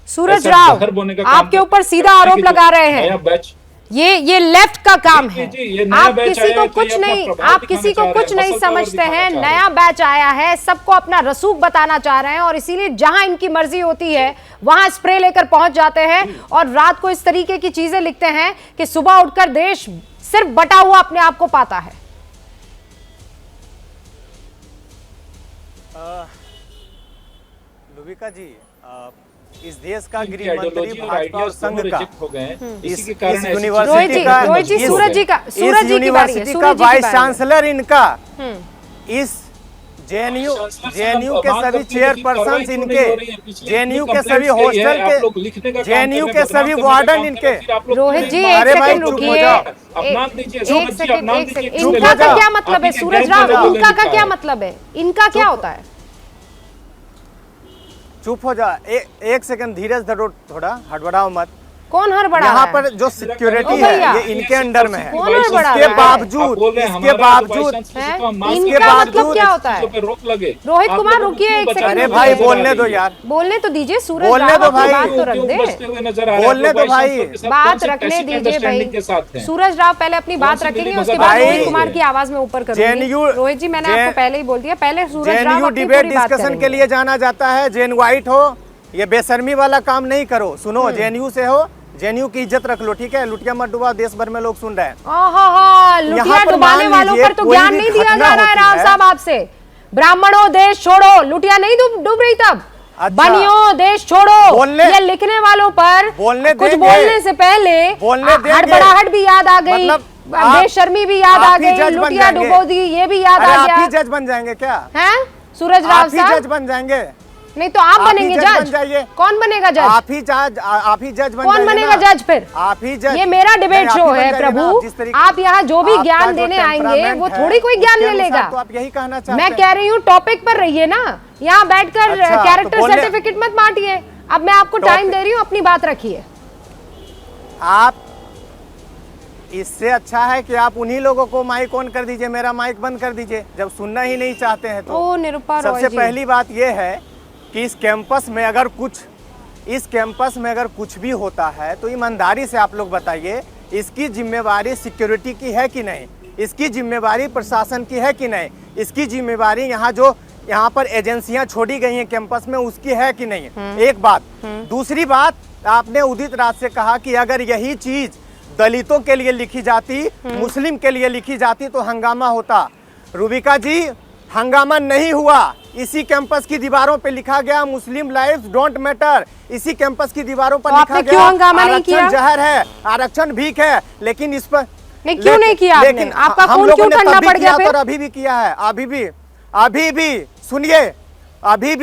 सूरज राव, आपके ऊपर सीधा आरोप लगा रहे हैं, ये लेफ्ट का काम है। आप किसी को कुछ नहीं, आप किसी को कुछ नहीं समझते हैं। नया बैच आया है, सबको अपना रसूख बताना चाह रहे हैं और इसीलिए जहां इनकी मर्जी होती है वहां स्प्रे लेकर पहुंच जाते हैं और रात को इस तरीके की चीजें लिखते हैं कि सुबह उठकर देश सिर्फ बटा हुआ अपने आप को पाता है। लुबिका जी, इस देश का गृह मंत्री भाजपा और संघ का इस यूनिवर्सिटी का वाइस चांसलर इनका, इस जेएनयू के सभी चेयरपर्सन इनके, जेएनयू के सभी हॉस्टल के, जेएनयू के सभी वार्डन इनके। रोहित जी एक सेकंड रुकिए, एक सेकंड। इनका का क्या मतलब है सूरज राव? इनका का क्या मतलब है? इनका क्या होता है? चुप हो जा, एक सेकंड धीरज धरो, थोड़ा हड़बड़ाओ मत। कौन हड़बड़ा? यहाँ पर जो सिक्योरिटी है ये इनके अंडर में है। इसके बावजूद इनका मतलब क्या होता है? रोहित कुमार रुकिए एक सेकंड। अरे भाई बोलने दो यार, बोलने तो दीजिए सूरज, बोलने दो भाई, बात तो रख दे, बोलने दो भाई, बात रखने दीजिए भाई। सूरज राव पहले अपनी बात रखेंगे, उसके बाद रोहित कुमार की आवाज में ऊपर करूंगी। रोहित जी मैंने आपको पहले ही बोल दिया, पहले सूरज राव डिबेट डिस्कशन के लिए जाना जाता है। जेन व्हाइट हो, ये बेशर्मी वाला काम नहीं करो। सुनो, जेएनयू से हो, जेएनयू की इज्जत रख लो, ठीक है? लुटिया मत डुबाओ, देश भर में लोग सुन रहे हैं। लुटिया डुबाने वालों पर तो ज्ञान नहीं दिया जा रहा है राव साहब आपसे। ब्राह्मणों देश छोड़ो, लुटिया नहीं डूब रही तब। बनियो देश छोड़ो, ये लिखने वालों पर कुछ बोलने से पहले हड़बड़ाहट भी याद आ गई, बेशर्मी भी याद आ गई, लुटिया डुबो दी ये भी याद आ गया। आप ही जज बन जाएंगे क्या? हैं सूरज राव साहब? जज बन जाएंगे? नहीं तो आप बनेंगे जज? कौन बनेगा जज? आप ही जज बन कौन बनेगा जज फिर? आप ही जज। ये मेरा डिबेट शो है प्रभु, आप यहाँ जो भी ज्ञान देने आएंगे वो थोड़ी कोई ज्ञान ले लेगा। तो आप यही कहना चाहते हैं? मैं कह रही हूँ टॉपिक पर रहिए ना, यहाँ बैठकर कैरेक्टर सर्टिफिकेट मत बांटिए। अब मैं आपको टाइम दे रही हूँ, अपनी बात रखिए। आप, इससे अच्छा है कि आप उन्हीं लोगों को माइक ऑन कर दीजिए, मेरा माइक बंद कर दीजिए जब सुनना ही नहीं चाहते हैं तो। निरुपा सबसे पहली बात यह है कि इस कैंपस में अगर कुछ भी होता है तो ईमानदारी से आप लोग बताइए, इसकी जिम्मेवारी सिक्योरिटी की है कि नहीं? इसकी जिम्मेवारी प्रशासन की है कि नहीं? इसकी जिम्मेवारी यहाँ पर एजेंसियां छोड़ी गई हैं कैंपस में, उसकी है कि नहीं? एक बात। दूसरी बात, आपने उदित राज से कहा कि अगर यही चीज दलितों के लिए लिखी जाती, मुस्लिम के लिए लिखी जाती तो हंगामा होता। रूबिका जी, हंगामा नहीं हुआ। इसी कैंपस की दीवारों पे लिखा गया मुस्लिम लाइव्स डोंट मैटर। इसी कैंपस की दीवारों पर लिखा गया आरक्षण जहर है, आरक्षण भीख है। लेकिन इस पर क्यों नहीं किया? लेकिन आपका खून क्यों ठंडा पड़ गया फिर? अभी भी किया है, अभी भी सुनिए, अभी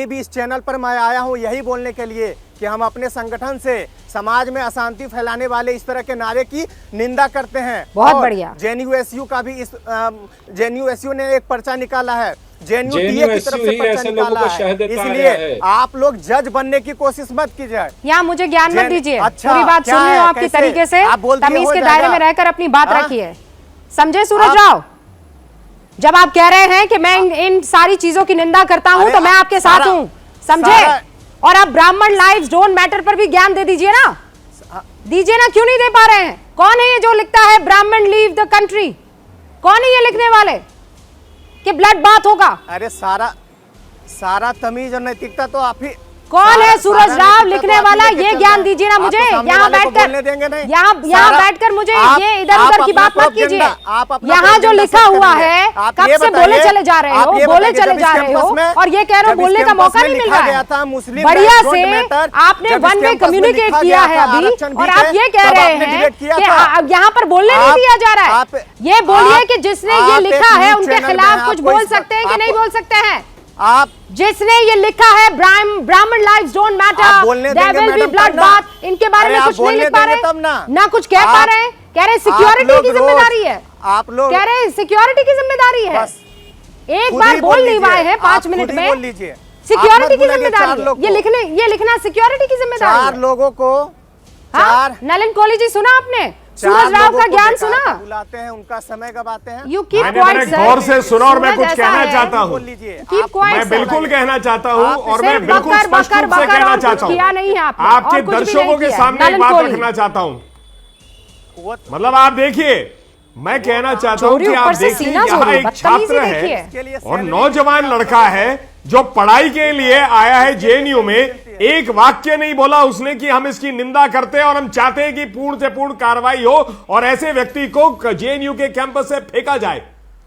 भी इस चैनल पर मैं आया हूँ यही बोलने के लिए कि हम अपने संगठन से समाज में अशांति फैलाने वाले इस तरह के नारे की निंदा करते हैं। बहुत बढ़िया। जेएनयू का भी जेएनयू ने एक पर्चा निकाला है, जेएनयू की तरफ से पर्चा निकाला है। इसलिए आप लोग जज बनने की कोशिश मत कीजिए। यहाँ मुझे ज्ञान मत दीजिए। पूरी बात सुन रही हूँ आपकी तरीके से, तमीज के दायरे में रहकर अपनी बात रखिए, समझे सूरज राव? जब आप कह रहे हैं कि मैं इन सारी चीजों की निंदा करता हूं तो मैं आपके साथ हूं, समझे? और आप ब्राह्मण लाइव्स डोंट मैटर पर भी ज्ञान दे दीजिए ना, क्यों नहीं दे पा रहे हैं? कौन है ये जो लिखता है ब्राह्मण लीव द कंट्री? कौन है ये लिखने वाले कि ब्लड बाथ होगा? अरे सारा तमीज और नैतिकता तो आप ही। कौन है सूरज राव लिखने वाला? ये ज्ञान दीजिए ना मुझे। यहाँ बैठकर मुझे ये इधर उधर की बात मत कीजिए। यहाँ जो लिखा हुआ है, कब से बोले चले जा रहे हो, और ये कह रहे हो बोलने का मौका नहीं मिल रहा है। बढ़िया से आपने वन वे कम्युनिकेट किया है अभी, और आप ये कह रहे हैं कि यहाँ पर बोलने नहीं दिया जा रहा है। ये बोलिए कि जिसने ये लिखा है उनके खिलाफ कुछ बोल सकते हैं कि नहीं बोल सकते हैं? आप जिसने ये लिखा है Brahmin lives don't matter, there will be blood bath, इनके बारे में कुछ नहीं लिख पा रहे, ना कुछ कह पा रहे हैं। कह रहे सिक्योरिटी की जिम्मेदारी है, आप लोग कह रहे सिक्योरिटी की जिम्मेदारी है। एक बार बोल नहीं पाए हैं 5 मिनट में, सिक्योरिटी की जिम्मेदारी ये लिखना सिक्योरिटी की जिम्मेदारी है। 4 लोगों को नलिन कोहली जी, सुना आपने? सूरज राव का ज्ञान सुना, बुलाते हैं, उनका समय गवाते हैं। यू कीप मैंने गौर से सुना और मैं कुछ कहना चाहता हूँ, मैं बिल्कुल कहना चाहता हूँ और मैं बिल्कुल स्पष्ट रूप से कहना चाहता हूँ, आपके दर्शकों के सामने एक बात रखना चाहता हूँ। मतलब आप देखिए, मैं कहना चाहता हूं कि आप देखिए यहाँ एक छात्र है और नौजवान लड़का है जो पढ़ाई के लिए आया है जेएनयू में, एक वाक्य नहीं बोला उसने कि हम इसकी निंदा करते हैं और हम चाहते हैं कि पूर्ण से पूर्ण कार्रवाई हो और ऐसे व्यक्ति को जेएनयू के कैंपस से फेंका जाए,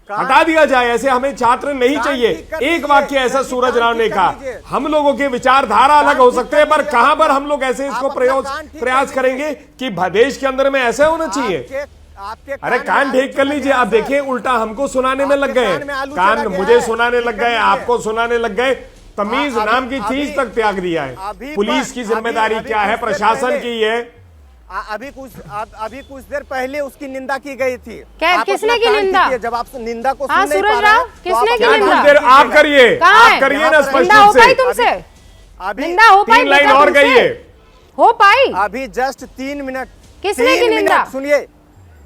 हटा दिया जाए। ऐसे हमें छात्र नहीं चाहिए। एक वाक्य ऐसा सूरज राव ने कहा। हम लोगों के विचारधारा अलग हो सकते हैं, पर कहां पर हम लोग ऐसे इसको प्रयास करेंगे कि देश के अंदर में ऐसे होना चाहिए। अरे कान ठीक कर लीजिए। आप देखिए उल्टा हमको सुनाने में लग गए, कान मुझे सुनाने लग गए, आपको सुनाने लग गए। तमीज नाम की चीज तक त्याग दिया है। पुलिस की जिम्मेदारी क्या है, प्रशासन की है। अभी कुछ देर पहले उसकी निंदा की गई थी। किसने की निंदा? जब आप निंदा को हाँ, सुन नहीं सूरज पा राव, रहे किसने की तो निंदा? आप करिए, आप करिए ना स्पष्ट रूप से। तुमसे अभी निंदा हो पाई? 3 लाइन और कहिए। हो पाई? अभी जस्ट 3 मिनट। किसने की निंदा? सुनिए,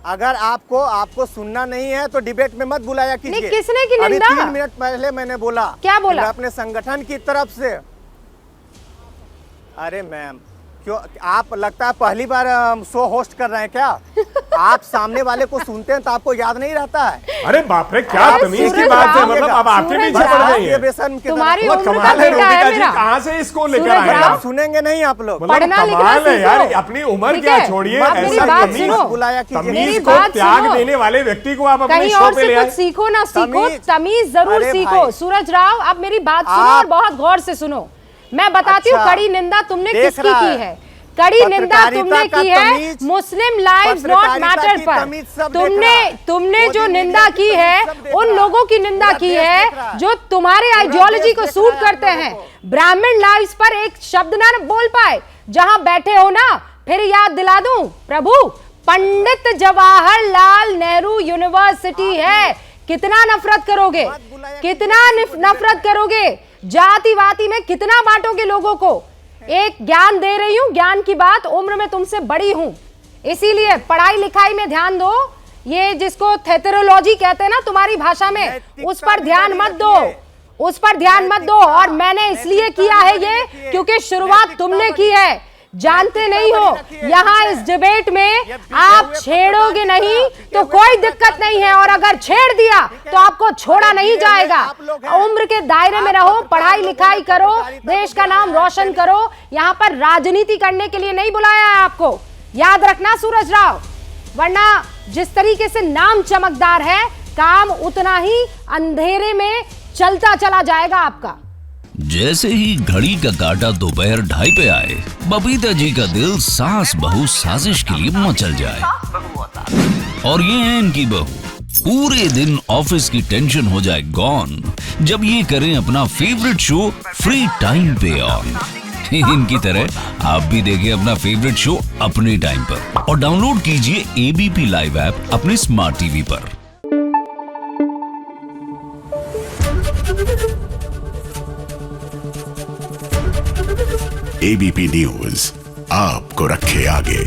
अगर आपको सुनना नहीं है तो डिबेट में मत बुलाया कीजिए। किसने की निंदा? अभी 3 मिनट पहले मैंने बोला। क्या बोला? अपने संगठन की तरफ से। अरे मैम, क्यों आप लगता है पहली बार शो होस्ट कर रहे हैं क्या? आप सामने वाले को सुनते हैं तो आपको याद नहीं रहता है? अरे बाप रे, क्या तमीज की बात है। मतलब अब आपके पीछे पड़ गई है। तुम्हारी कमाल है रोबिका जी, कहाँ से इसको लेकर आए आप? सुनेंगे नहीं आप लोग। कमाल है यार, अपनी उम्र क्या छोड़िए, ऐसा तमीज को त्याग देने वाले व्यक्ति को आप अपने शो पे ले आए। सीखो ना, सीखो, तमीज जरूर सीखो। सूरज राव, अब मेरी बात सुनो और बहुत गौर से सुनो। मैं बताती हूँ कड़ी निंदा तुमने किसकी की है। कड़ी निंदा तुमने की है मुस्लिम लाइव्स नॉट मैटर पर। तुमने जो निंदा की है उन लोगों की निंदा की है जो तुम्हारे आइडियोलॉजी को सूट करते हैं। ब्राह्मण लाइव्स पर एक शब्द ना बोल पाए। जहां बैठे हो ना, फिर याद दिला दूं प्रभु, पंडित जवाहरलाल नेहरू यूनिवर्सिटी है। कितना नफरत करोगे, कितना नफरत करोगे, जातिवादी में कितना बांटोगे लोगों को। एक ज्ञान दे रही हूं, ज्ञान की बात, उम्र में तुमसे बड़ी हूं, इसीलिए पढ़ाई लिखाई में ध्यान दो। ये जिसको थेथरोलॉजी कहते हैं ना तुम्हारी भाषा में, उस पर ध्यान मत दो, उस पर ध्यान मत दो। और मैंने इसलिए किया है ये क्योंकि शुरुआत तुमने की है। जानते नहीं हो, यहाँ इस डिबेट में आप छेड़ोगे नहीं तो कोई दिक्कत नहीं है, और अगर छेड़ दिया तो आपको छोड़ा नहीं जाएगा। उम्र के दायरे में रहो, पढ़ाई लिखाई करो, देश का नाम रोशन करो। यहाँ पर राजनीति करने के लिए नहीं बुलाया है आपको, याद रखना सूरज राव। वरना जिस तरीके से नाम चमकदार है, काम उतना ही अंधेरे में चलता चला जाएगा आपका। जैसे ही घड़ी का काटा दोपहर 2:30 पे आए, बबीता जी का दिल सास बहू साजिश के लिए मचल जाए। और ये है इनकी बहू, पूरे दिन ऑफिस की टेंशन हो जाए गॉन जब ये करें अपना फेवरेट शो फ्री टाइम पे ऑन। इनकी तरह आप भी देखिए अपना फेवरेट शो अपने टाइम पर और डाउनलोड कीजिए एबीपी लाइव ऐप अपने स्मार्ट टीवी पर। एबीपी न्यूज आपको रखे आगे।